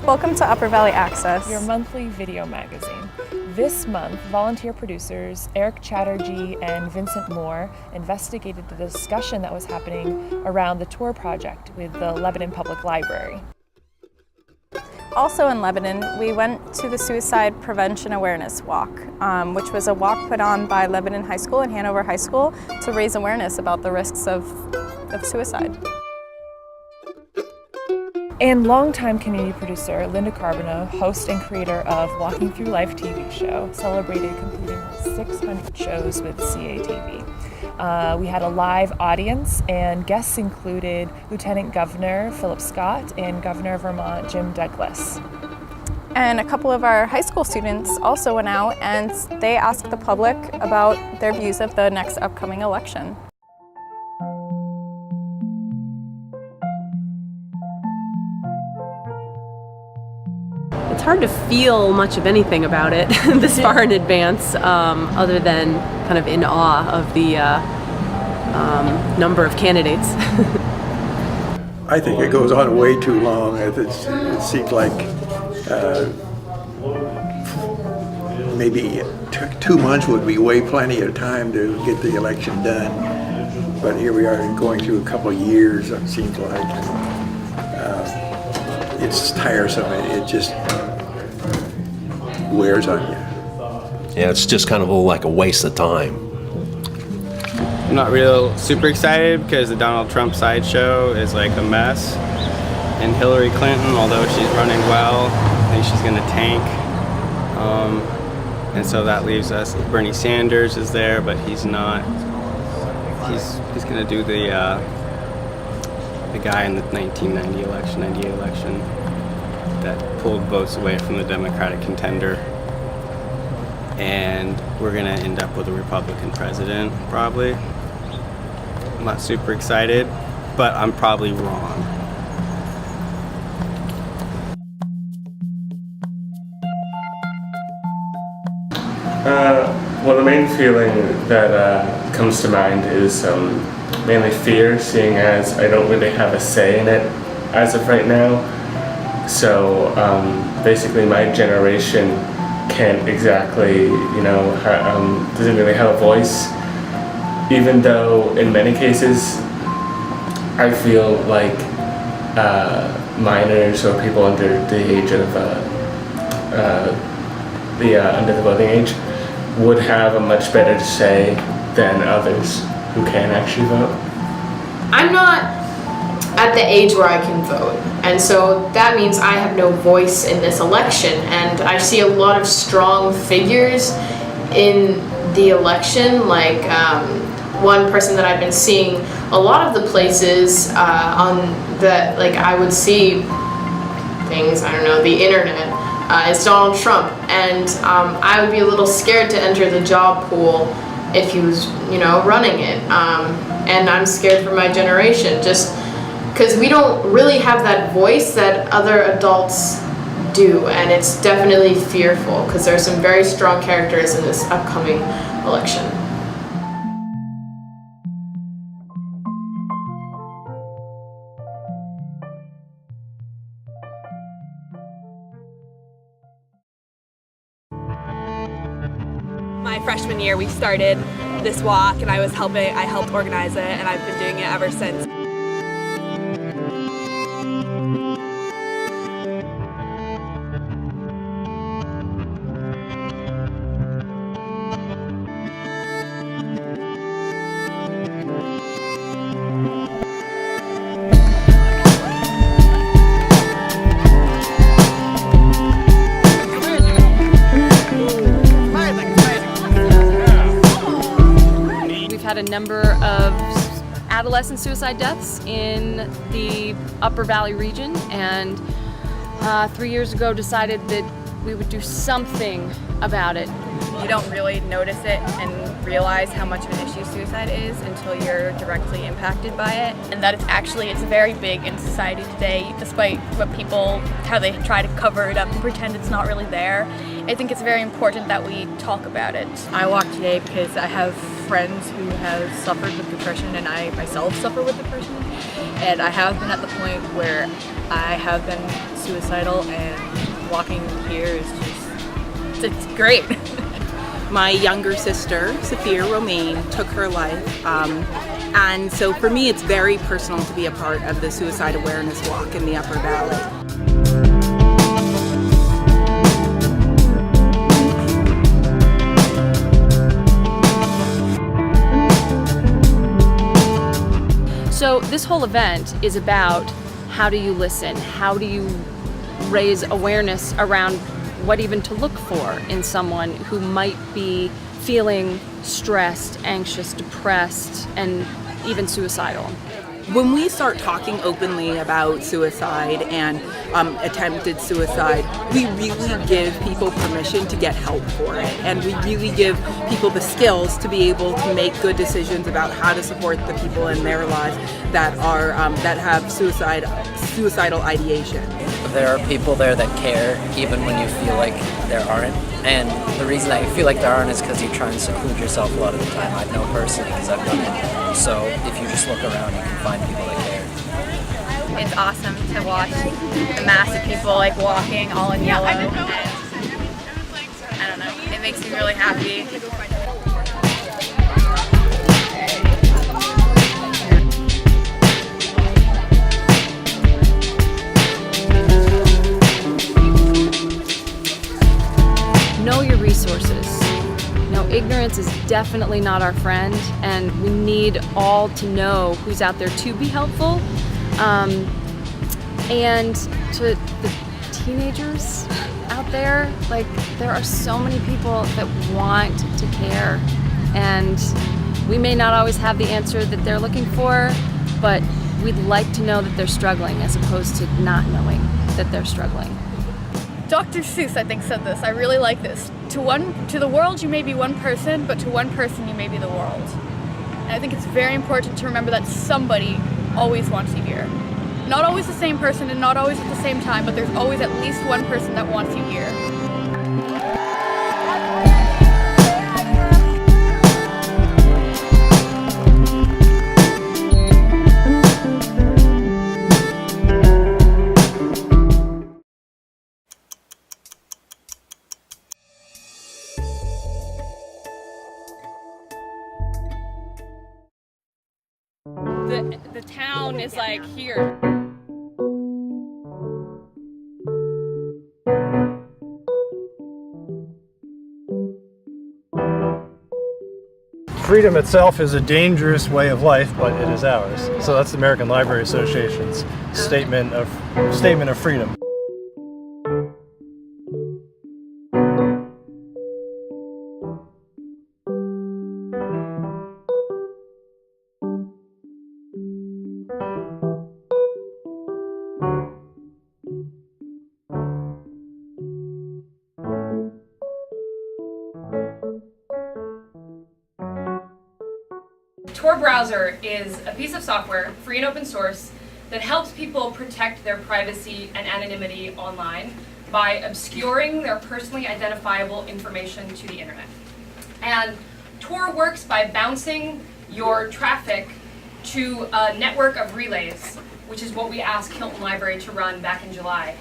Welcome to Upper Valley Access, your monthly video magazine. This month, volunteer producers Eric Chatterjee and Vincent Moore investigated the discussion that was happening around the tour project with the Lebanon Public Library. Also in Lebanon, we went to the Suicide Prevention Awareness Walk, which was a walk put on by Lebanon High School and Hanover High School to raise awareness about the risks of suicide. And longtime community producer Linda Carbonneau, host and creator of Walking Through Life TV show, celebrated completing 600 shows with CATV. We had a live audience, and guests included Lieutenant Governor Philip Scott and Governor of Vermont Jim Douglas. And a couple of our high school students also went out and they asked the public about their views of the next upcoming election. It's hard to feel much of anything about it this far in advance, other than kind of in awe of the number of candidates. I think it goes on way too long. It seems like maybe 2 months would be way plenty of time to get the election done. But here we are going through a couple of years, it seems like. It's tiresome. It just wears on you. Yeah, it's just kind of like a waste of time. I'm not real super excited because the Donald Trump sideshow is like a mess. And Hillary Clinton, although she's running well, I think she's going to tank. And so that leaves us, Bernie Sanders is there, but he's not. He's going to do the guy in the 1998 election that pulled votes away from the Democratic contender. And we're going to end up with a Republican president, probably. I'm not super excited, but I'm probably wrong. Well, the main feeling that comes to mind is mainly fear, seeing as I don't really have a say in it as of right now. So basically my generation can't exactly, doesn't really have a voice, even though in many cases I feel like minors or people under the age of under the voting age would have a much better say than others who can actually vote. I'm not at the age where I can vote, and so that means I have no voice in this election, and I see a lot of strong figures in the election, like one person that I've been seeing a lot of the places on the, like I would see things, I don't know, the internet, is Donald Trump, and I would be a little scared to enter the job pool if he was, running it, and I'm scared for my generation, just because we don't really have that voice that other adults do, and it's definitely fearful because there are some very strong characters in this upcoming election. My freshman year, we started this walk, and I helped organize it, and I've been doing it ever since. Had a number of adolescent suicide deaths in the Upper Valley region, and 3 years ago decided that we would do something about it. You don't really notice it and realize how much of an issue suicide is until you're directly impacted by it. And that it's very big in society today, despite how they try to cover it up and pretend it's not really there. I think it's very important that we talk about it. I walked today because I have friends who have suffered with depression, and I myself suffer with depression. And I have been at the point where I have been suicidal, and walking here is it's great. My younger sister, Sophia Romaine, took her life. And so for me, it's very personal to be a part of the Suicide Awareness Walk in the Upper Valley. So this whole event is about how do you listen? How do you raise awareness around what even to look for in someone who might be feeling stressed, anxious, depressed, and even suicidal? When we start talking openly about suicide and attempted suicide, we really give people permission to get help for it. And we really give people the skills to be able to make good decisions about how to support the people in their lives that are that have suicidal ideation. There are people there that care even when you feel like there aren't. And the reason that you feel like there aren't is because you try and seclude yourself a lot of the time. I know personally because I've done it. So if you just look around, you can find people that care. It's awesome to watch the mass of people like walking all in yellow. And, I don't know, it makes me really happy. Know your resources. Ignorance is definitely not our friend, and we need all to know who's out there to be helpful. And to the teenagers out there, like, there are so many people that want to care, and we may not always have the answer that they're looking for, but we'd like to know that they're struggling as opposed to not knowing that they're struggling. Dr. Seuss, I think, said this. I really like this. To the world, you may be one person, but to one person, you may be the world. And I think it's very important to remember that somebody always wants you here. Not always the same person and not always at the same time, but there's always at least one person that wants you here. The town is like here. Freedom itself is a dangerous way of life, but it is ours. So that's the American Library Association's statement of freedom. Tor Browser is a piece of software, free and open source, that helps people protect their privacy and anonymity online by obscuring their personally identifiable information to the internet. And Tor works by bouncing your traffic to a network of relays, which is what we asked Hilton Library to run back in July.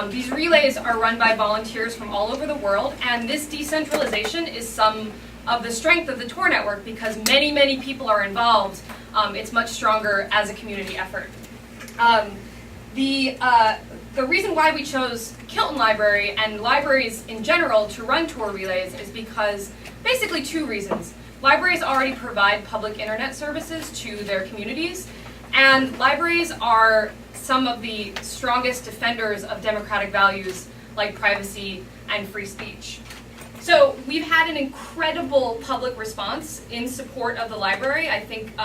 These relays are run by volunteers from all over the world, and this decentralization is some of the strength of the Tor network because many, many people are involved. It's much stronger as a community effort. The reason why we chose Hilton Library and libraries in general to run Tor relays is because basically two reasons. Libraries already provide public internet services to their communities, and libraries are some of the strongest defenders of democratic values like privacy and free speech. So we've had an incredible public response in support of the library. I think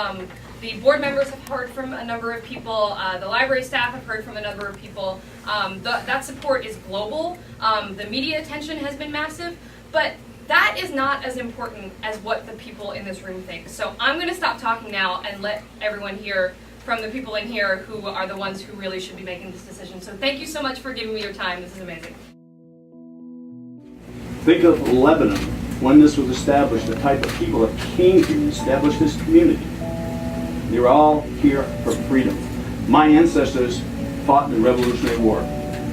the board members have heard from a number of people, the library staff have heard from a number of people. That support is global. The media attention has been massive, but that is not as important as what the people in this room think. So I'm going to stop talking now and let everyone hear from the people in here who are the ones who really should be making this decision. So thank you so much for giving me your time. This is amazing. Think of Lebanon when this was established, the type of people that came here and established this community. They were all here for freedom. My ancestors fought in the Revolutionary War.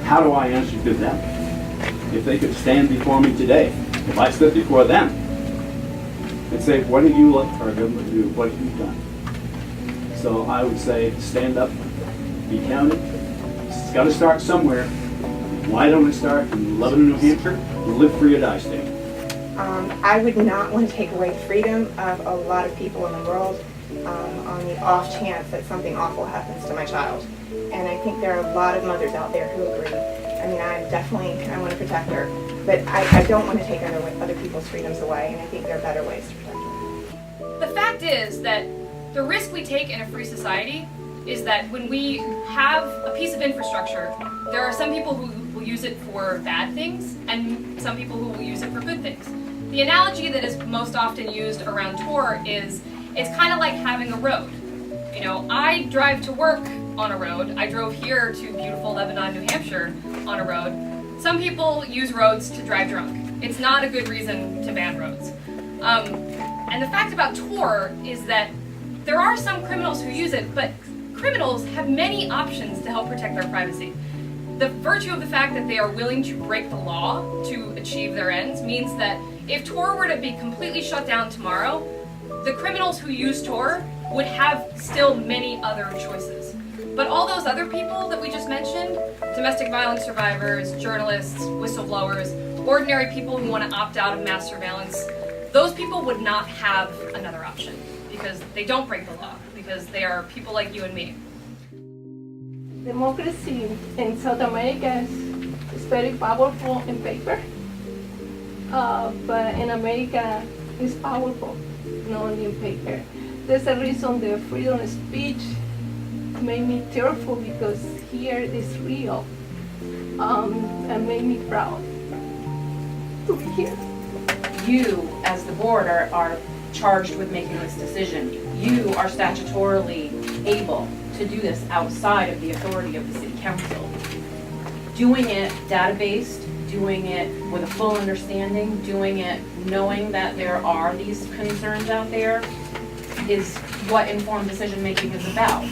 how do I answer to them? If they could stand before me today, if I stood before them and say, what do you like our government to do? What have you done? So I would say, stand up, be counted. It's got to start somewhere. Why don't it start in Lebanon, New Hampshire? Live free or die state. I would not want to take away freedom of a lot of people in the world on the off chance that something awful happens to my child. And I think there are a lot of mothers out there who agree. I mean, I want to protect her, but I don't want to take other people's freedoms away, and I think there are better ways to protect her. The fact is that the risk we take in a free society is that when we have a piece of infrastructure, there are some people who will use it for bad things and some people who will use it for good things. The analogy that is most often used around Tor is it's kind of like having a road. You know, I drive to work on a road. I drove here to beautiful Lebanon, New Hampshire on a road. Some people use roads to drive drunk. It's not a good reason to ban roads. And the fact about Tor is that there are some criminals who use it, but criminals have many options to help protect their privacy. The virtue of the fact that they are willing to break the law to achieve their ends means that if Tor were to be completely shut down tomorrow, the criminals who use Tor would have still many other choices. But all those other people that we just mentioned, domestic violence survivors, journalists, whistleblowers, ordinary people who want to opt out of mass surveillance, those people would not have another option because they don't break the law, because they are people like you and me. Democracy in South America is very powerful in paper, but in America it's powerful, not only in paper. There's a reason the freedom of speech made me tearful because here it is real and made me proud to be here. You, as the board, are charged with making this decision. You are statutorily able to do this outside of the authority of the city council. Doing it data-based, doing it with a full understanding, doing it knowing that there are these concerns out there is what informed decision making is about.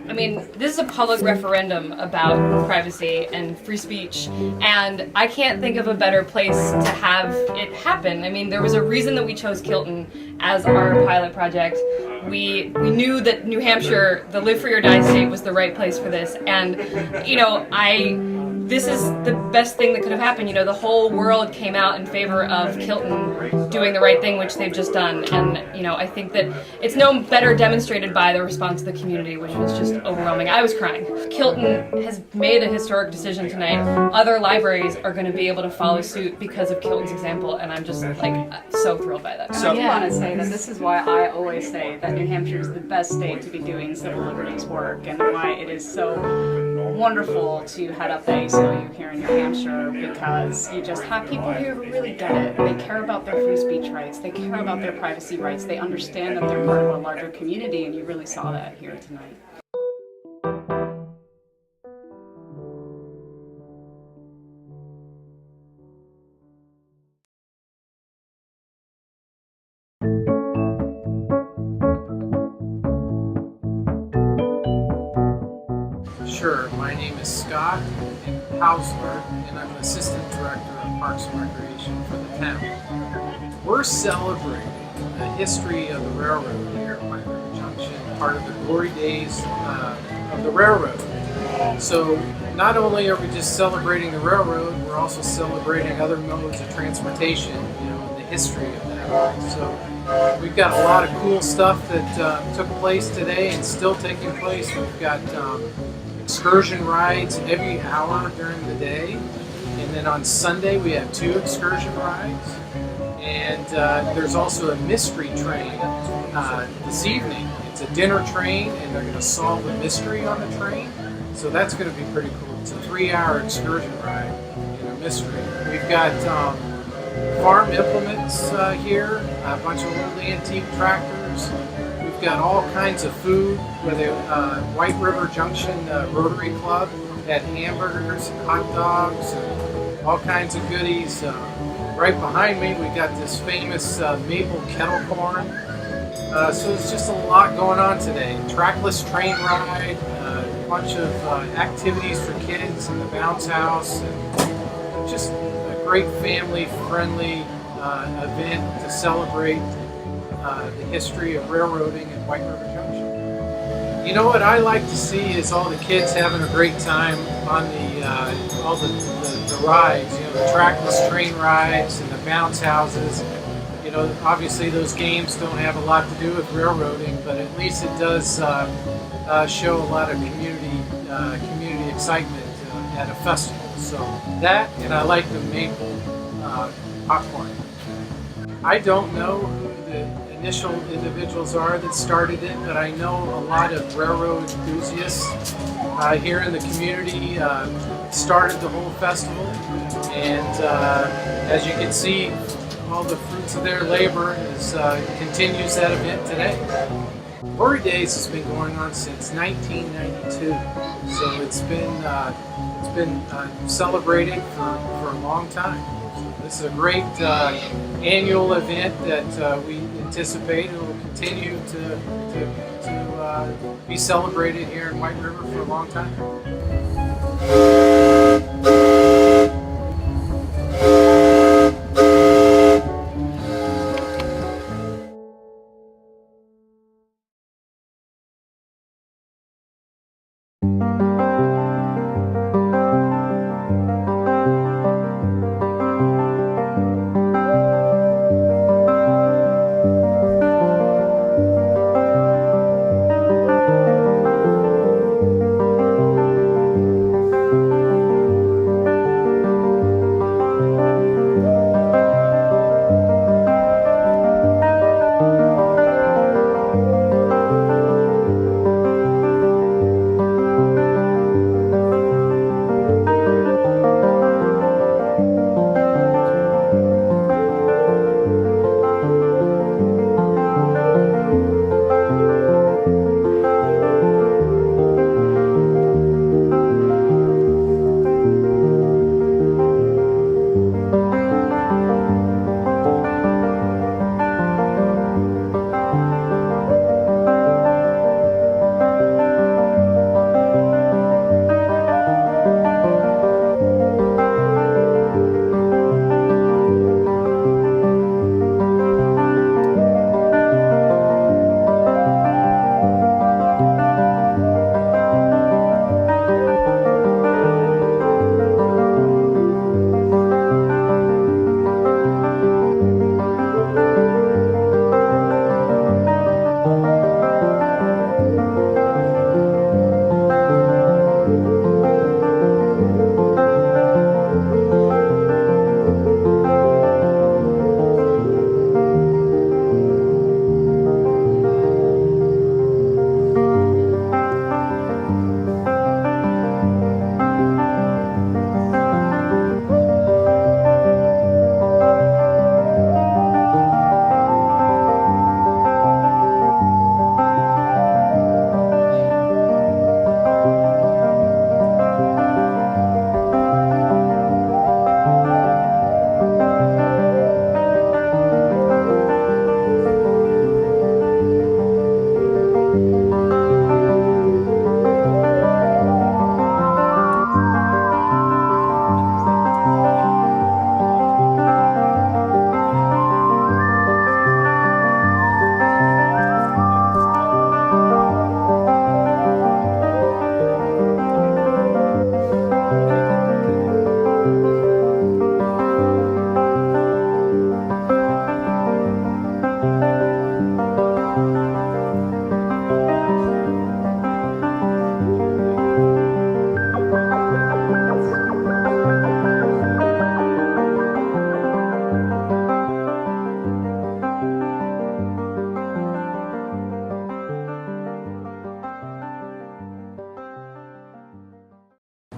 I mean, this is a public referendum about privacy and free speech, and I can't think of a better place to have it happen. I mean, there was a reason that we chose Kilton as our pilot project. We knew that New Hampshire, the Live Free or Die state, was the right place for this, and, you know, this is the best thing that could have happened. You know, the whole world came out in favor of Kilton doing the right thing, which they've just done. And, you know, I think that it's no better demonstrated by the response of the community, which was just overwhelming. I was crying. Kilton has made a historic decision tonight. Other libraries are going to be able to follow suit because of Kilton's example, and I'm just, like, so thrilled by that. So I want to say that this is why I always say that New Hampshire is the best state to be doing civil liberties work, and why it is so wonderful to head up the ACLU here in New Hampshire, because you just have people here who really get it. They care about their free speech rights, they care about their privacy rights, they understand that they're part of a larger community, and you really saw that here tonight. Sure, my name is Scott Hausler, and I'm an Assistant Director of Parks and Recreation for the town. We're celebrating the history of the railroad here at White River Junction, part of the glory days of the railroad. So not only are we just celebrating the railroad, we're also celebrating other modes of transportation, you know, in the history of that. So we've got a lot of cool stuff that took place today and still taking place. We've got excursion rides every hour during the day, and then on Sunday we have 2 excursion rides, and there's also a mystery train this evening. It's a dinner train, and they're going to solve a mystery on the train, so that's going to be pretty cool. It's a 3-hour excursion ride in a mystery. We've got farm implements here, a bunch of old antique tractors. We've got all kinds of food, where the White River Junction Rotary Club had hamburgers and hot dogs and all kinds of goodies. Right behind me we got this famous maple kettle corn. So there's just a lot going on today. Trackless train ride, a bunch of activities for kids in the bounce house, and just a great family-friendly event to celebrate the history of railroading in White River Junction. You know what I like to see is all the kids having a great time on all the rides, you know, the trackless train rides and the bounce houses. You know, obviously those games don't have a lot to do with railroading, but at least it does show a lot of community excitement at a festival. So that, and I like the maple popcorn. I don't know who the initial individuals are that started it, but I know a lot of railroad enthusiasts here in the community started the whole festival, and as you can see, all the fruits of their labor continues that event today. Glory Days has been going on since 1992, so it's been celebrated for a long time. This is a great annual event that we anticipate will continue to be celebrated here in White River for a long time.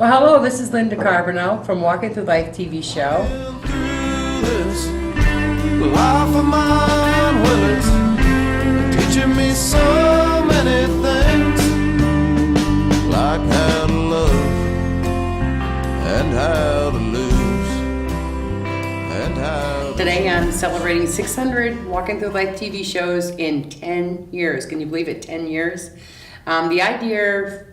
Well, hello, this is Linda Carbonell from Walking Through Life TV show. Life of mine, well, it's teaching me so many things, like how to love and how to lose and how to... Today I'm celebrating 600 Walking Through Life TV shows in 10 years. Can you believe it? 10 years. The idea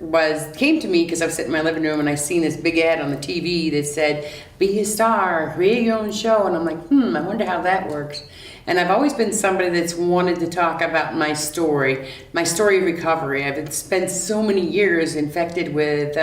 came to me because I was sitting in my living room and I seen this big ad on the TV that said, "Be a star, create your own show." And I'm like, I wonder how that works. And I've always been somebody that's wanted to talk about my story of recovery. I've spent so many years infected with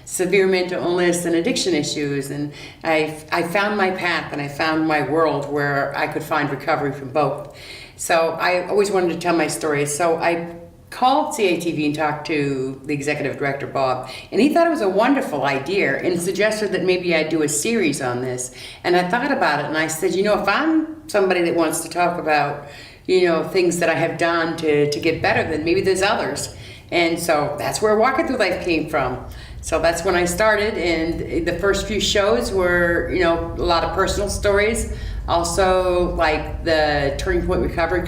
severe mental illness and addiction issues, and I found my path and I found my world where I could find recovery from both. So I always wanted to tell my story. So I called CATV and talked to the executive director, Bob, and he thought it was a wonderful idea and suggested that maybe I do a series on this. And I thought about it and I said, if I'm somebody that wants to talk about, things that I have done to get better, then maybe there's others. And so that's where Walking Through Life came from. So that's when I started, and the first few shows were, a lot of personal stories. Also, like the Turning Point Recovery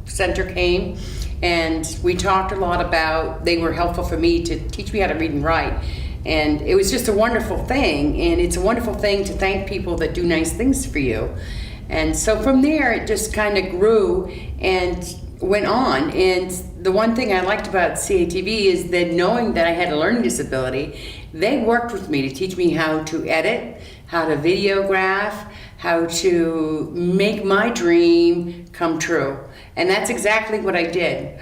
Center came, and we talked a lot about, they were helpful for me to teach me how to read and write. And it was just a wonderful thing, and it's a wonderful thing to thank people that do nice things for you. And so from there, it just kind of grew and went on. And the one thing I liked about CATV is that knowing that I had a learning disability, they worked with me to teach me how to edit, how to videograph, how to make my dream come true. And that's exactly what I did.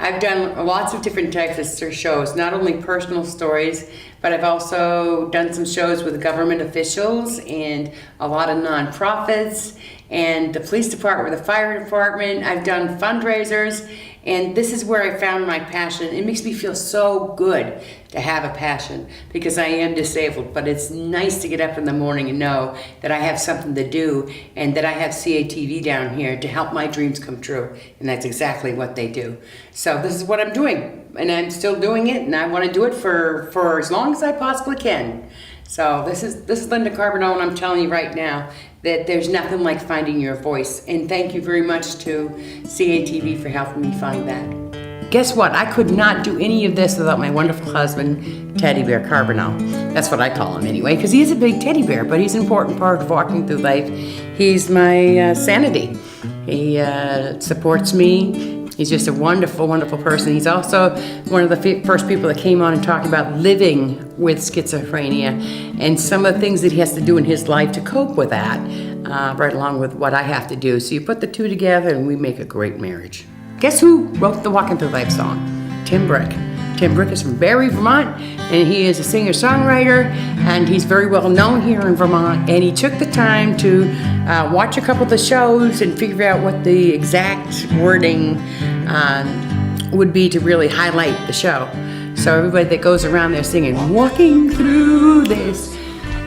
I've done lots of different types of shows, not only personal stories, but I've also done some shows with government officials and a lot of nonprofits and the police department, the fire department. I've done fundraisers, and this is where I found my passion. It makes me feel so good to have a passion because I am disabled, but it's nice to get up in the morning and know that I have something to do and that I have CATV down here to help my dreams come true. And that's exactly what they do. So this is what I'm doing, and I'm still doing it, and I want to do it for as long as I possibly can. So this is Linda Carbonell, and I'm telling you right now that there's nothing like finding your voice. And thank you very much to CATV for helping me find that. Guess what? I could not do any of this without my wonderful husband, Teddy Bear Carbonell. That's what I call him anyway, because he is a big teddy bear, but he's an important part of Walking Through Life. He's my sanity. He supports me. He's just a wonderful, wonderful person. He's also one of the first people that came on and talked about living with schizophrenia and some of the things that he has to do in his life to cope with that, right along with what I have to do. So you put the two together and we make a great marriage. Guess who wrote the Walking Through Life song? Tim Brick. Tim Brick is from Barrie, Vermont, and he is a singer-songwriter, and he's very well known here in Vermont, and he took the time to watch a couple of the shows and figure out what the exact wording would be to really highlight the show. So everybody that goes around there singing, "Walking through this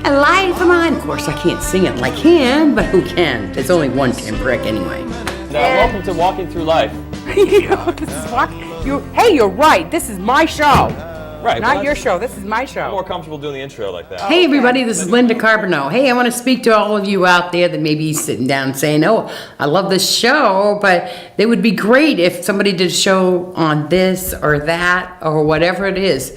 life of mine." Of course, I can't sing it like him, but who can? There's only one Tim Brick anyway. Welcome to Walking Through Life. Hey, you're right. This is my show. Right. Not your show. This is my show. I'm more comfortable doing the intro like that. Hey, everybody. This is Linda Carbonell. Hey, I want to speak to all of you out there that may be sitting down saying, "Oh, I love this show, but it would be great if somebody did a show on this or that or whatever it is."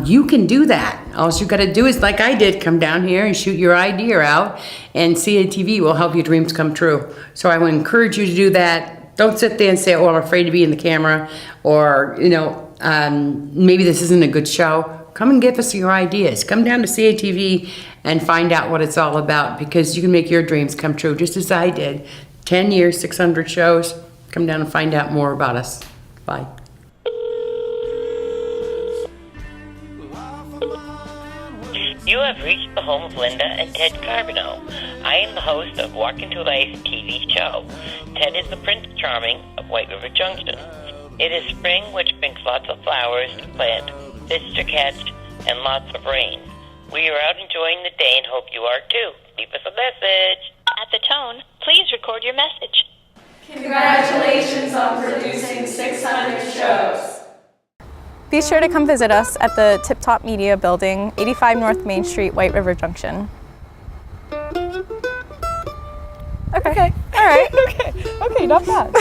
You can do that. All you got to do is, like I did, come down here and shoot your idea out, and CATV will help your dreams come true. So I would encourage you to do that. Don't sit there and say, "Oh, I'm afraid to be in the camera," or, maybe this isn't a good show. Come and give us your ideas. Come down to CATV and find out what it's all about, because you can make your dreams come true, just as I did. 10 years, 600 shows. Come down and find out more about us. Bye. You have reached the home of Linda and Ted Carbonell. I am the host of Walking Through Life TV show. Ted is the Prince Charming of White River Junction. It is spring, which brings lots of flowers to plant, fish to catch, and lots of rain. We are out enjoying the day and hope you are too. Leave us a message. At the tone, please record your message. Congratulations on producing 600 shows. Be sure to come visit us at the Tip Top Media Building, 85 North Main Street, White River Junction. Okay. All right. Okay, not bad.